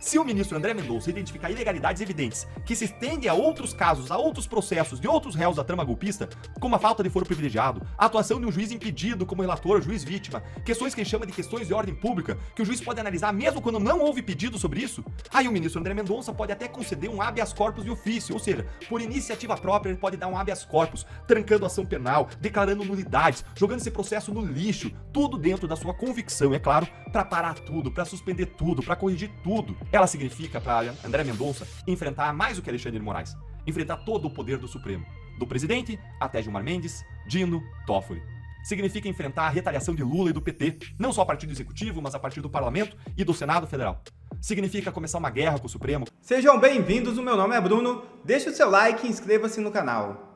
Se o ministro André Mendonça identificar ilegalidades evidentes que se estendem a outros casos, a outros processos de outros réus da trama golpista, como a falta de foro privilegiado, a atuação de um juiz impedido como relator, juiz vítima, questões que ele chama de questões de ordem pública, que o juiz pode analisar mesmo quando não houve pedido sobre isso, aí o ministro André Mendonça pode até conceder um habeas corpus de ofício, ou seja, por iniciativa própria ele pode dar um habeas corpus, trancando a ação penal, declarando nulidades, jogando esse processo no lixo, tudo dentro da sua convicção, é claro, para parar tudo, para suspender tudo, para corrigir tudo. Ela significa para André Mendonça enfrentar mais do que Alexandre de Moraes, enfrentar todo o poder do Supremo, do presidente até Gilmar Mendes, Dino, Toffoli. Significa enfrentar a retaliação de Lula e do PT, não só a partir do Executivo, mas a partir do Parlamento e do Senado Federal. Significa começar uma guerra com o Supremo. Sejam bem-vindos, o meu nome é Bruno, deixe o seu like e inscreva-se no canal.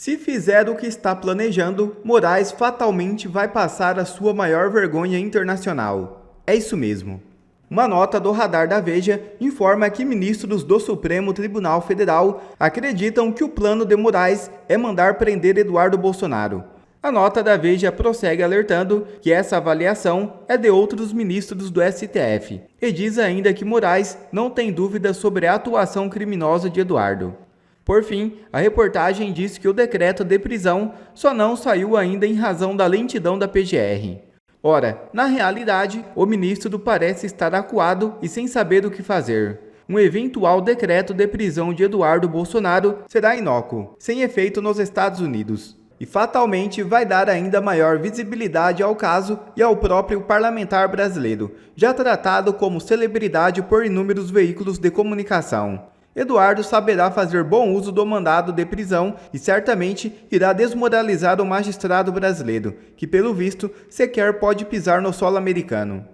Se fizer o que está planejando, Moraes fatalmente vai passar a sua maior vergonha internacional. É isso mesmo. Uma nota do Radar da Veja informa que ministros do Supremo Tribunal Federal acreditam que o plano de Moraes é mandar prender Eduardo Bolsonaro. A nota da Veja prossegue alertando que essa avaliação é de outros ministros do STF e diz ainda que Moraes não tem dúvida sobre a atuação criminosa de Eduardo. Por fim, a reportagem diz que o decreto de prisão só não saiu ainda em razão da lentidão da PGR. Ora, na realidade, o ministro parece estar acuado e sem saber o que fazer. Um eventual decreto de prisão de Eduardo Bolsonaro será inócuo, sem efeito nos Estados Unidos, e fatalmente vai dar ainda maior visibilidade ao caso e ao próprio parlamentar brasileiro, já tratado como celebridade por inúmeros veículos de comunicação. Eduardo saberá fazer bom uso do mandado de prisão e certamente irá desmoralizar o magistrado brasileiro, que pelo visto sequer pode pisar no solo americano.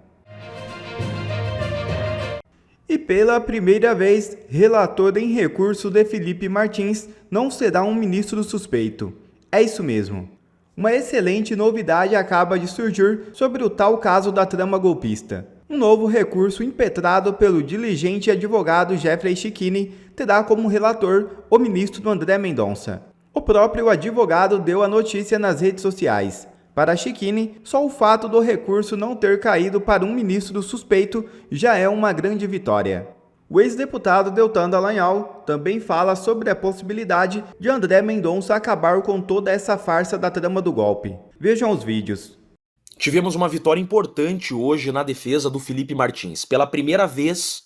E pela primeira vez, relator em recurso de Felipe Martins não será um ministro suspeito. É isso mesmo. Uma excelente novidade acaba de surgir sobre o tal caso da trama golpista. Um novo recurso impetrado pelo diligente advogado Jeffrey Checchini terá como relator o ministro André Mendonça. O próprio advogado deu a notícia nas redes sociais. Para Checchini, só o fato do recurso não ter caído para um ministro suspeito já é uma grande vitória. O ex-deputado Deltan Dallagnol também fala sobre a possibilidade de André Mendonça acabar com toda essa farsa da trama do golpe. Vejam os vídeos. Tivemos uma vitória importante hoje na defesa do Felipe Martins. Pela primeira vez,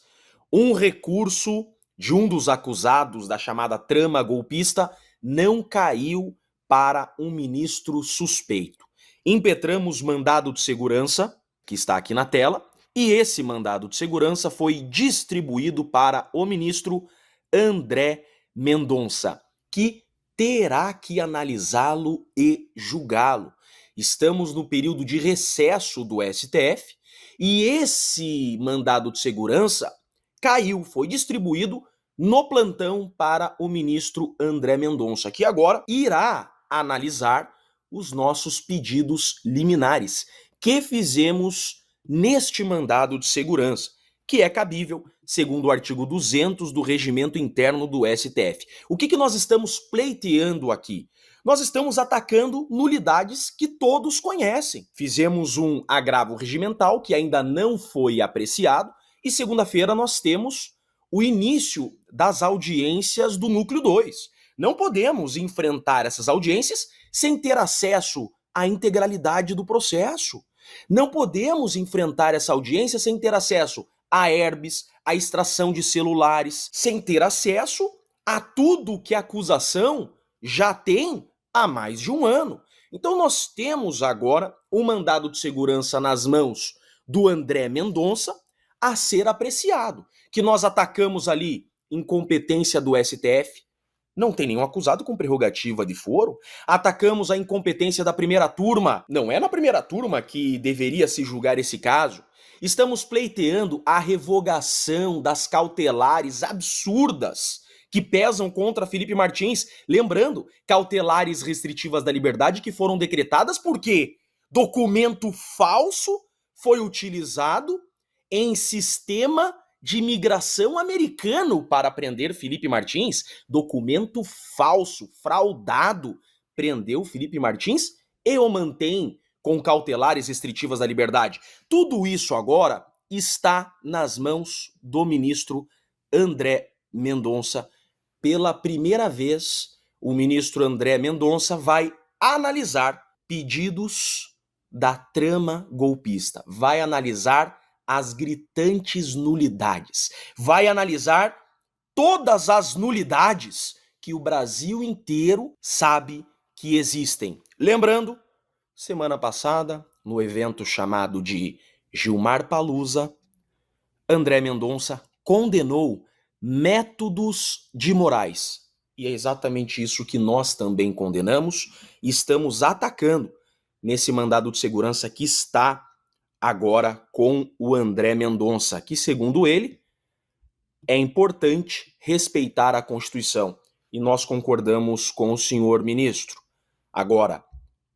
um recurso de um dos acusados da chamada trama golpista não caiu para um ministro suspeito. Impetramos mandado de segurança, que está aqui na tela, e esse mandado de segurança foi distribuído para o ministro André Mendonça, que terá que analisá-lo e julgá-lo. Estamos no período de recesso do STF e esse mandado de segurança caiu, foi distribuído no plantão para o ministro André Mendonça, que agora irá analisar os nossos pedidos liminares que fizemos neste mandado de segurança, que é cabível segundo o artigo 200 do Regimento Interno do STF. O que nós estamos pleiteando aqui? Nós estamos atacando nulidades que todos conhecem. Fizemos um agravo regimental que ainda não foi apreciado e segunda-feira nós temos o início das audiências do Núcleo 2. Não podemos enfrentar essas audiências sem ter acesso à integralidade do processo. Não podemos enfrentar essa audiência sem ter acesso a herbes, a extração de celulares, sem ter acesso a tudo que a acusação já tem há mais de um ano. Então nós temos agora um mandado de segurança nas mãos do André Mendonça a ser apreciado. Que nós atacamos ali incompetência do STF, não tem nenhum acusado com prerrogativa de foro. Atacamos a incompetência da primeira turma, não é na primeira turma que deveria se julgar esse caso. Estamos pleiteando a revogação das cautelares absurdas que pesam contra Felipe Martins, lembrando, cautelares restritivas da liberdade que foram decretadas porque documento falso foi utilizado em sistema de imigração americano para prender Felipe Martins? Documento falso, fraudado, prendeu Felipe Martins e o mantém com cautelares restritivas da liberdade. Tudo isso agora está nas mãos do ministro André Mendonça. Pela primeira vez, o ministro André Mendonça vai analisar pedidos da trama golpista, vai analisar as gritantes nulidades, vai analisar todas as nulidades que o Brasil inteiro sabe que existem. Lembrando, semana passada, no evento chamado de Gilmar Palusa, André Mendonça condenou métodos de Moraes. E é exatamente isso que nós também condenamos e estamos atacando nesse mandado de segurança que está agora com o André Mendonça, que, segundo ele, é importante respeitar a Constituição. E nós concordamos com o senhor ministro. Agora,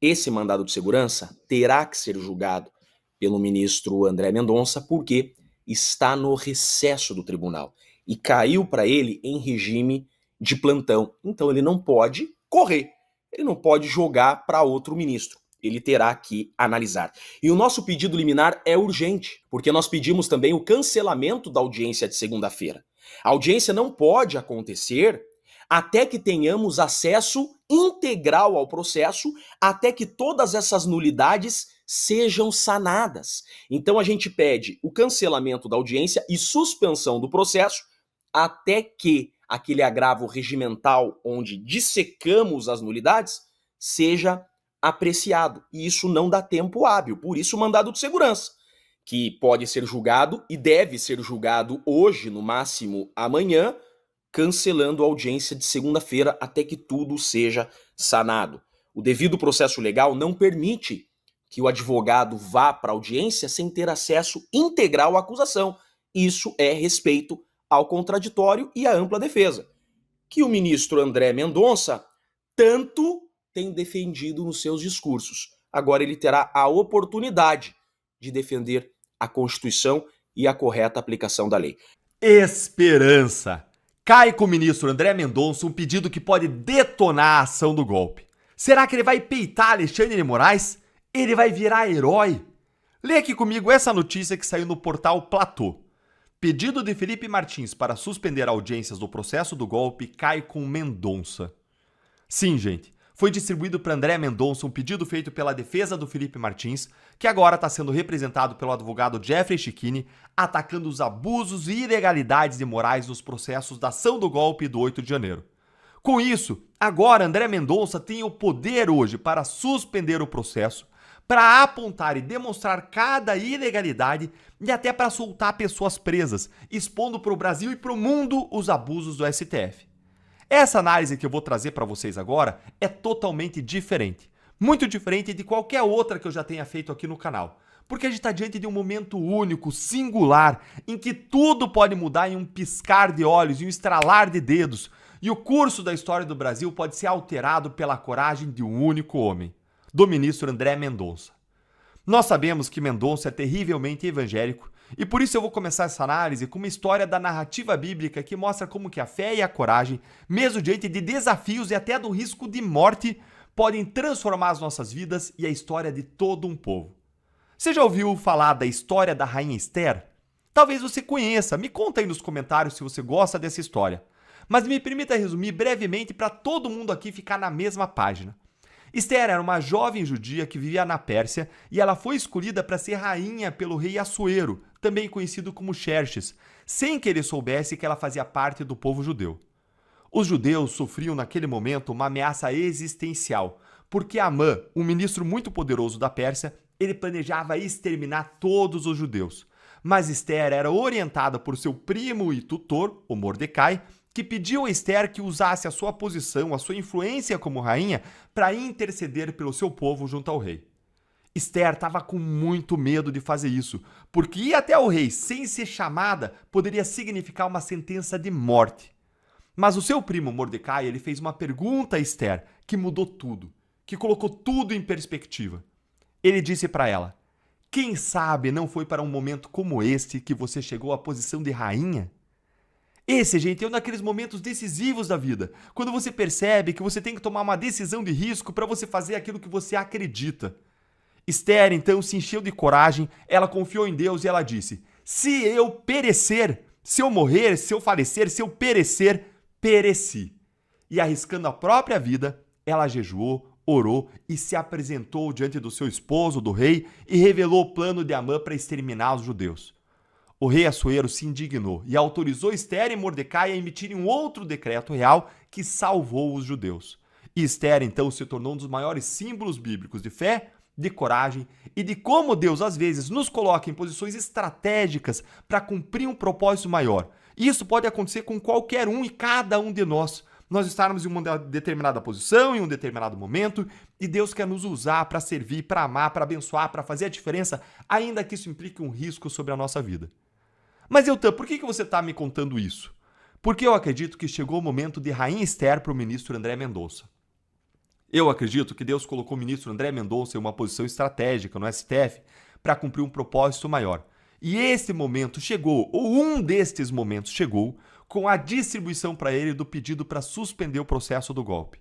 esse mandado de segurança terá que ser julgado pelo ministro André Mendonça porque está no recesso do tribunal e caiu para ele em regime de plantão. Então ele não pode correr, ele não pode jogar para outro ministro. Ele terá que analisar. E o nosso pedido liminar é urgente, porque nós pedimos também o cancelamento da audiência de segunda-feira. A audiência não pode acontecer até que tenhamos acesso integral ao processo, até que todas essas nulidades sejam sanadas. Então a gente pede o cancelamento da audiência e suspensão do processo até que aquele agravo regimental onde dissecamos as nulidades seja apreciado. E isso não dá tempo hábil, por isso o mandado de segurança, que pode ser julgado e deve ser julgado hoje, no máximo amanhã, cancelando a audiência de segunda-feira até que tudo seja sanado. O devido processo legal não permite que o advogado vá para a audiência sem ter acesso integral à acusação. Isso é respeito ao contraditório e à ampla defesa, que o ministro André Mendonça tanto tem defendido nos seus discursos. Agora ele terá a oportunidade de defender a Constituição e a correta aplicação da lei. Esperança! Cai com o ministro André Mendonça um pedido que pode detonar a ação do golpe. Será que ele vai peitar Alexandre de Moraes? Ele vai virar herói? Lê aqui comigo essa notícia que saiu no portal Platô. Pedido de Felipe Martins para suspender audiências do processo do golpe cai com Mendonça. Sim, gente. Foi distribuído para André Mendonça um pedido feito pela defesa do Felipe Martins, que agora está sendo representado pelo advogado Jeffrey Chicchini, atacando os abusos e ilegalidades de Moraes nos processos da ação do golpe do 8 de janeiro. Com isso, agora André Mendonça tem o poder hoje para suspender o processo, para apontar e demonstrar cada ilegalidade e até para soltar pessoas presas, expondo para o Brasil e para o mundo os abusos do STF. Essa análise que eu vou trazer para vocês agora é totalmente diferente. Muito diferente de qualquer outra que eu já tenha feito aqui no canal. Porque a gente está diante de um momento único, singular, em que tudo pode mudar em um piscar de olhos e um estralar de dedos. E o curso da história do Brasil pode ser alterado pela coragem de um único homem, do ministro André Mendonça. Nós sabemos que Mendonça é terrivelmente evangélico, e por isso eu vou começar essa análise com uma história da narrativa bíblica que mostra como que a fé e a coragem, mesmo diante de desafios e até do risco de morte, podem transformar as nossas vidas e a história de todo um povo. Você já ouviu falar da história da Rainha Esther? Talvez você conheça, me conta aí nos comentários se você gosta dessa história. Mas me permita resumir brevemente para todo mundo aqui ficar na mesma página. Esther era uma jovem judia que vivia na Pérsia e ela foi escolhida para ser rainha pelo rei Assuero, também conhecido como Xerxes, sem que ele soubesse que ela fazia parte do povo judeu. Os judeus sofriam naquele momento uma ameaça existencial, porque Amã, um ministro muito poderoso da Pérsia, ele planejava exterminar todos os judeus. Mas Esther era orientada por seu primo e tutor, o Mordecai, que pediu a Esther que usasse a sua posição, a sua influência como rainha, para interceder pelo seu povo junto ao rei. Esther estava com muito medo de fazer isso, porque ir até o rei sem ser chamada poderia significar uma sentença de morte. Mas o seu primo Mordecai, ele fez uma pergunta a Esther que mudou tudo, que colocou tudo em perspectiva. Ele disse para ela: Quem sabe não foi para um momento como este que você chegou à posição de rainha? Esse, gente, é um daqueles momentos decisivos da vida, quando você percebe que você tem que tomar uma decisão de risco para você fazer aquilo que você acredita. Esther, então, se encheu de coragem, ela confiou em Deus e ela disse: se eu perecer, se eu morrer, se eu falecer, se eu perecer, pereci. E arriscando a própria vida, ela jejuou, orou e se apresentou diante do seu esposo, do rei, e revelou o plano de Amã para exterminar os judeus. O rei Assuero se indignou e autorizou Esther e Mordecai a emitirem um outro decreto real que salvou os judeus. E Esther, então, se tornou um dos maiores símbolos bíblicos de fé, de coragem e de como Deus, às vezes, nos coloca em posições estratégicas para cumprir um propósito maior. E isso pode acontecer com qualquer um e cada um de nós. Nós estarmos em uma determinada posição, em um determinado momento, e Deus quer nos usar para servir, para amar, para abençoar, para fazer a diferença, ainda que isso implique um risco sobre a nossa vida. Mas Eutan, por que você está me contando isso? Porque eu acredito que chegou o momento de Rainha Esther para o ministro André Mendonça. Eu acredito que Deus colocou o ministro André Mendonça em uma posição estratégica no STF para cumprir um propósito maior. E esse momento chegou, ou um destes momentos chegou, com a distribuição para ele do pedido para suspender o processo do golpe.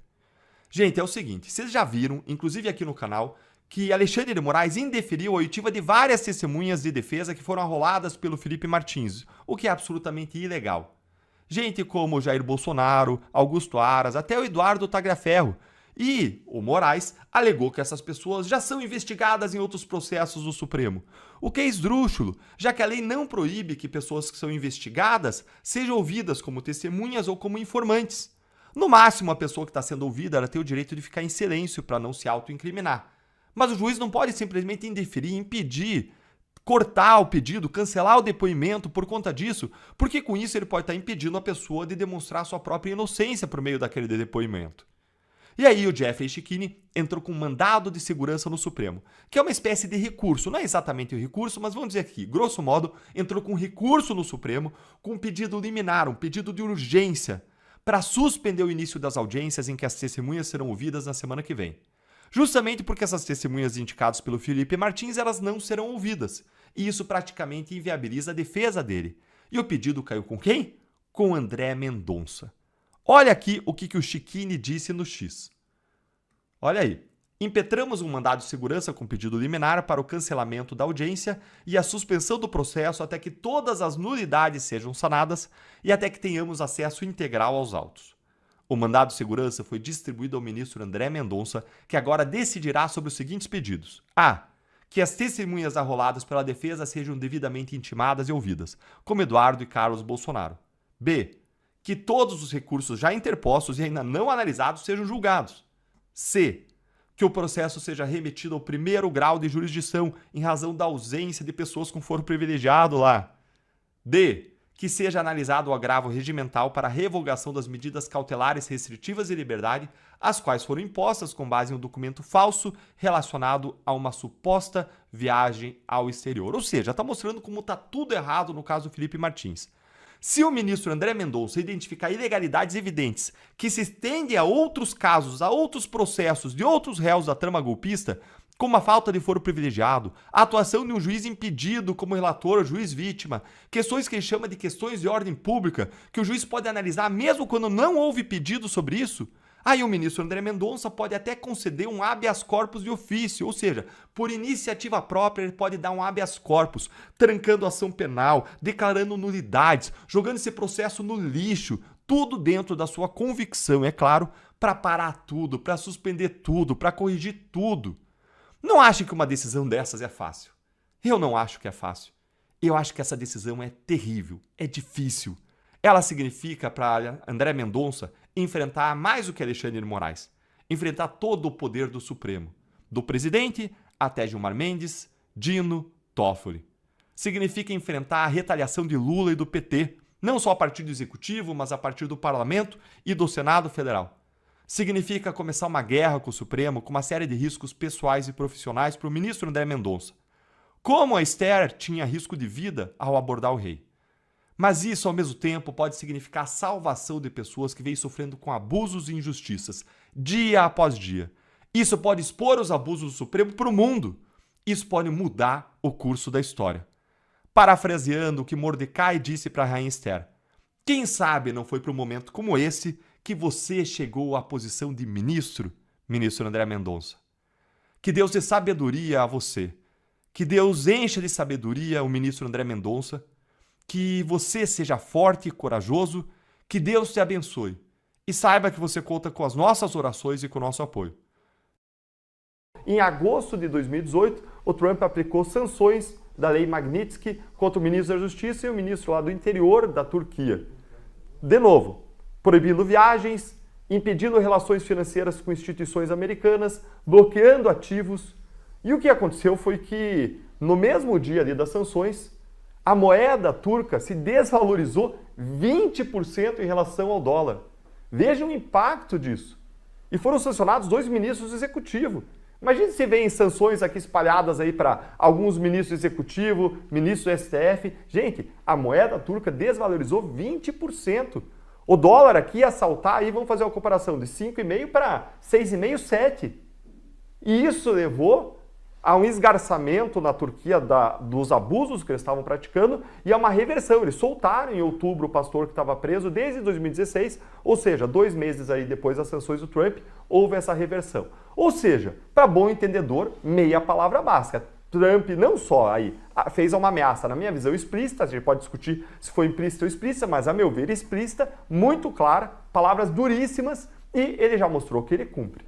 Gente, é o seguinte, vocês já viram, inclusive aqui no canal, que Alexandre de Moraes indeferiu a oitiva de várias testemunhas de defesa que foram arroladas pelo Felipe Martins, o que é absolutamente ilegal. Gente como Jair Bolsonaro, Augusto Aras, até o Eduardo Tagliaferro. E o Moraes alegou que essas pessoas já são investigadas em outros processos do Supremo. O que é esdrúxulo, já que a lei não proíbe que pessoas que são investigadas sejam ouvidas como testemunhas ou como informantes. No máximo, a pessoa que está sendo ouvida ela tem o direito de ficar em silêncio para não se autoincriminar. Mas o juiz não pode simplesmente indeferir, impedir, cortar o pedido, cancelar o depoimento por conta disso, porque com isso ele pode estar impedindo a pessoa de demonstrar sua própria inocência por meio daquele depoimento. E aí o Jeffrey Schickini entrou com um mandado de segurança no Supremo, que é uma espécie de recurso, não é exatamente um recurso, mas vamos dizer aqui, grosso modo, entrou com um recurso no Supremo, com um pedido liminar, um pedido de urgência, para suspender o início das audiências em que as testemunhas serão ouvidas na semana que vem. Justamente porque essas testemunhas indicadas pelo Felipe Martins, elas não serão ouvidas. E isso praticamente inviabiliza a defesa dele. E o pedido caiu com quem? Com André Mendonça. Olha aqui o que o Schickini disse no X. Olha aí. Impetramos um mandado de segurança com pedido liminar para o cancelamento da audiência e a suspensão do processo até que todas as nulidades sejam sanadas e até que tenhamos acesso integral aos autos. O mandado de segurança foi distribuído ao ministro André Mendonça, que agora decidirá sobre os seguintes pedidos. A. Que as testemunhas arroladas pela defesa sejam devidamente intimadas e ouvidas, como Eduardo e Carlos Bolsonaro. B. Que todos os recursos já interpostos e ainda não analisados sejam julgados. C. Que o processo seja remetido ao primeiro grau de jurisdição em razão da ausência de pessoas com foro privilegiado lá. D. Que seja analisado o agravo regimental para a revogação das medidas cautelares restritivas de liberdade, as quais foram impostas com base em um documento falso relacionado a uma suposta viagem ao exterior. Ou seja, está mostrando como está tudo errado no caso do Felipe Martins. Se o ministro André Mendonça identificar ilegalidades evidentes que se estendem a outros casos, a outros processos de outros réus da trama golpista, como a falta de foro privilegiado, a atuação de um juiz impedido como relator ou juiz vítima, questões que ele chama de questões de ordem pública, que o juiz pode analisar mesmo quando não houve pedido sobre isso, aí o ministro André Mendonça pode até conceder um habeas corpus de ofício, ou seja, por iniciativa própria ele pode dar um habeas corpus, trancando a ação penal, declarando nulidades, jogando esse processo no lixo, tudo dentro da sua convicção, é claro, para parar tudo, para suspender tudo, para corrigir tudo. Não acho que uma decisão dessas é fácil. Eu não acho que é fácil. Eu acho que essa decisão é terrível, é difícil. Ela significa para André Mendonça enfrentar mais do que Alexandre de Moraes. Enfrentar todo o poder do Supremo. Do presidente até Gilmar Mendes, Dino, Toffoli. Significa enfrentar a retaliação de Lula e do PT, não só a partir do Executivo, mas a partir do Parlamento e do Senado Federal. Significa começar uma guerra com o Supremo, com uma série de riscos pessoais e profissionais para o ministro André Mendonça. Como a Esther tinha risco de vida ao abordar o rei. Mas isso, ao mesmo tempo, pode significar a salvação de pessoas que vêm sofrendo com abusos e injustiças, dia após dia. Isso pode expor os abusos do Supremo para o mundo. Isso pode mudar o curso da história. Parafraseando o que Mordecai disse para a rainha Esther, quem sabe não foi para um momento como esse que você chegou à posição de ministro, ministro André Mendonça. Que Deus dê sabedoria a você. Que Deus encha de sabedoria o ministro André Mendonça. Que você seja forte e corajoso. Que Deus te abençoe. E saiba que você conta com as nossas orações e com o nosso apoio. Em agosto de 2018, o Trump aplicou sanções da lei Magnitsky contra o ministro da Justiça e o ministro lá do interior da Turquia. De novo, proibindo viagens, impedindo relações financeiras com instituições americanas, bloqueando ativos. E o que aconteceu foi que, no mesmo dia ali das sanções, a moeda turca se desvalorizou 20% em relação ao dólar. Veja o impacto disso. E foram sancionados 2 ministros do executivo. Imagine se vem sanções aqui espalhadas aí para alguns ministros do executivo, ministro do STF. Gente, a moeda turca desvalorizou 20%. O dólar aqui ia saltar aí, vamos fazer uma comparação, de 5,5 para 6,5, 7. E isso levou a um esgarçamento na Turquia dos abusos que eles estavam praticando e a uma reversão. Eles soltaram em outubro o pastor que estava preso desde 2016, ou seja, 2 meses aí depois das sanções do Trump, houve essa reversão. Ou seja, para bom entendedor, meia palavra básica. Trump não só aí fez uma ameaça, na minha visão, explícita, a gente pode discutir se foi implícita ou explícita, mas a meu ver explícita, muito clara, palavras duríssimas, e ele já mostrou que ele cumpre.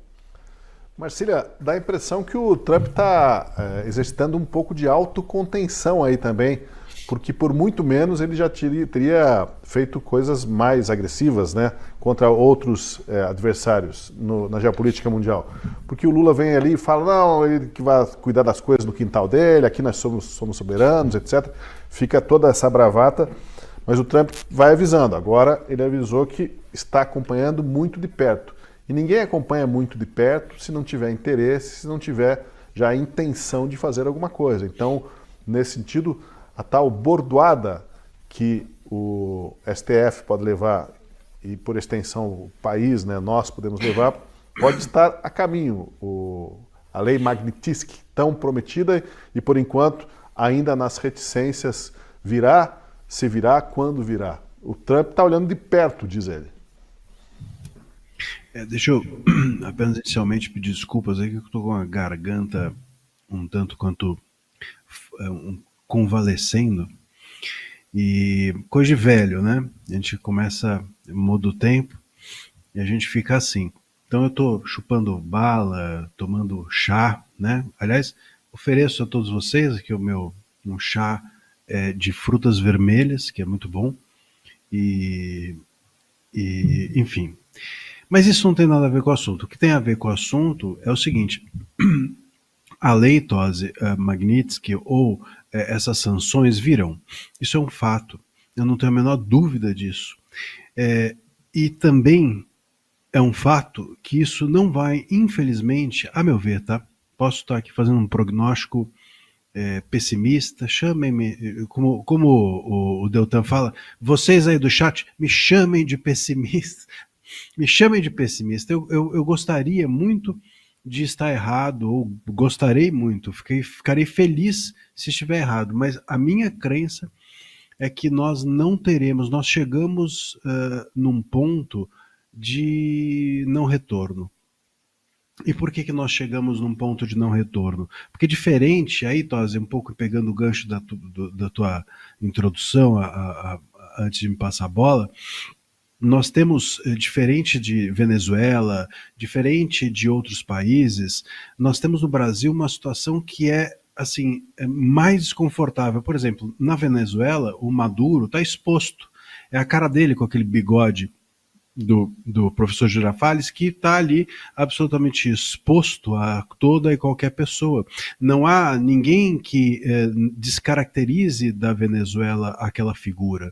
Marcília, dá a impressão que o Trump está exercitando um pouco de autocontenção aí também, porque por muito menos ele já teria feito coisas mais agressivas, né, contra outros adversários na geopolítica mundial. Porque o Lula vem ali e fala, não, ele que vai cuidar das coisas no quintal dele, aqui nós somos soberanos, etc. Fica toda essa bravata, mas o Trump vai avisando. Agora ele avisou que está acompanhando muito de perto. E ninguém acompanha muito de perto se não tiver interesse, se não tiver já a intenção de fazer alguma coisa. Então, nesse sentido, a tal bordoada que o STF pode levar, e por extensão o país, né, nós podemos levar, pode estar a caminho. A lei Magnitsky, tão prometida e, por enquanto, ainda nas reticências, virá, se virá, quando virá. O Trump está olhando de perto, diz ele. Deixa eu apenas inicialmente pedir desculpas aí que eu estou com a garganta um tanto quanto convalescendo, e coisa de velho, né? A gente começa, muda o tempo e a gente fica assim. Então eu estou chupando bala, tomando chá, né? Aliás, ofereço a todos vocês aqui um chá de frutas vermelhas, que é muito bom, e enfim. Mas isso não tem nada a ver com o assunto. O que tem a ver com o assunto é o seguinte: a lei Tosi Magnitsky ou essas sanções virão. Isso é um fato. Eu não tenho a menor dúvida disso. E também é um fato que isso não vai, infelizmente, a meu ver, tá? Posso estar aqui fazendo um prognóstico pessimista, chamem-me, como o Deltan fala, vocês aí do chat, me chamem de pessimista. Me chamem de pessimista. Eu gostaria muito de estar errado, ou gostaria muito, ficarei feliz se estiver errado, mas a minha crença é que nós não teremos, nós chegamos num ponto de não retorno. E por que nós chegamos num ponto de não retorno? Porque diferente, aí Tosi, um pouco pegando o gancho da tua introdução antes de me passar a bola, nós temos, diferente de Venezuela, diferente de outros países, nós temos no Brasil uma situação que assim, mais desconfortável. Por exemplo, na Venezuela, o Maduro está exposto. É a cara dele com aquele bigode do professor Girafales, que está ali absolutamente exposto a toda e qualquer pessoa. Não há ninguém que descaracterize da Venezuela aquela figura.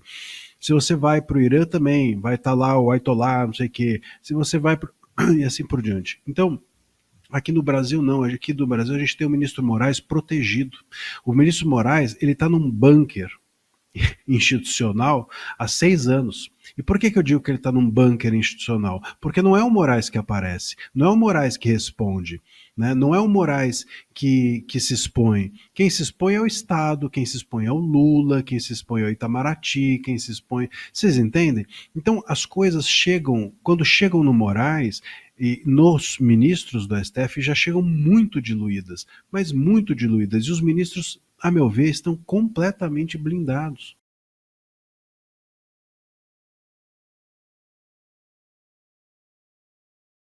Se você vai para o Irã também, vai estar lá o Ayatollah, não sei o quê. Se você vai e assim por diante. Então, aqui no Brasil não. Aqui no Brasil a gente tem o ministro Moraes protegido. O ministro Moraes, ele está num bunker. institucional há 6 anos. E por que eu digo que ele está num bunker institucional? Porque não é o Moraes que aparece, não é o Moraes que responde, né? Não é o Moraes que se expõe. Quem se expõe é o Estado, quem se expõe é o Lula, quem se expõe é o Itamaraty, quem se expõe... Vocês entendem? Então as coisas chegam, quando chegam no Moraes, e nos ministros do STF já chegam muito diluídas, mas muito diluídas. E os ministros, a meu ver, estão completamente blindados.